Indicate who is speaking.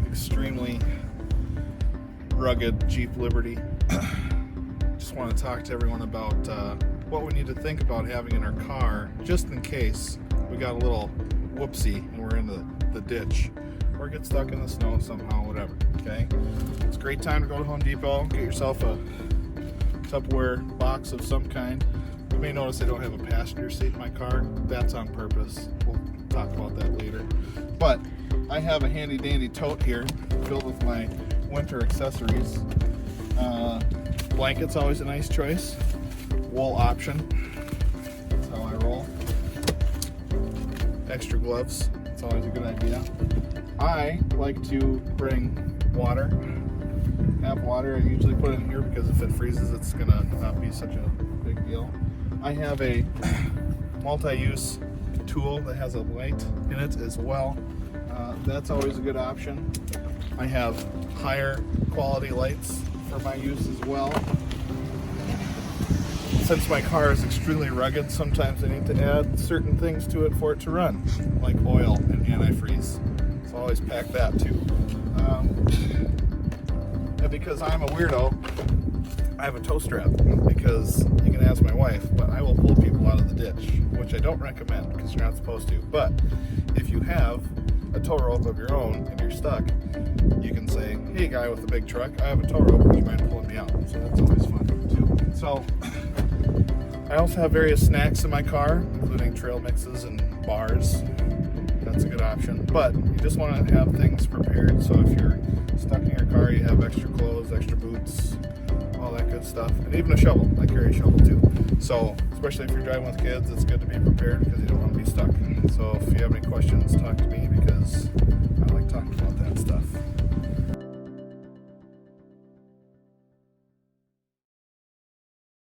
Speaker 1: extremely rugged Jeep Liberty. Just want to talk to everyone about what we need to think about having in our car, just in case we got a little whoopsie and we're in the ditch or get stuck in the snow somehow, whatever. Okay, it's a great time to go to Home Depot, get yourself a Tupperware box of some kind. You may notice I don't have a passenger seat in my car. That's on purpose. We'll talk about that later. But I have a handy dandy tote here filled with my winter accessories. Blanket's always a nice choice. Wool option. That's how I roll. Extra gloves. It's always a good idea. I like to bring water. Have water. I usually put it in here because if it freezes, it's gonna not be such a big deal. I have a multi-use tool that has a light in it as well. That's always a good option. I have higher quality lights for my use as well. Since my car is extremely rugged, sometimes I need to add certain things to it for it to run, like oil and antifreeze. So I always pack that too. And because I'm a weirdo, I have a tow strap, because you can ask my wife, but I will pull people out of the ditch, which I don't recommend because you're not supposed to. But if you have a tow rope of your own and you're stuck, you can say, hey guy with the big truck, I have a tow rope, would you mind pulling me out? So that's always fun too. So I also have various snacks in my car, including trail mixes and bars. That's a good option. But you just want to have things prepared, so if you're stuck in your car, you have extra clothes, extra boots, all that good stuff. And even a shovel. I carry a shovel too. So especially if you're driving with kids, it's good to be prepared because you don't want to be stuck. So if you have any questions, talk to me, because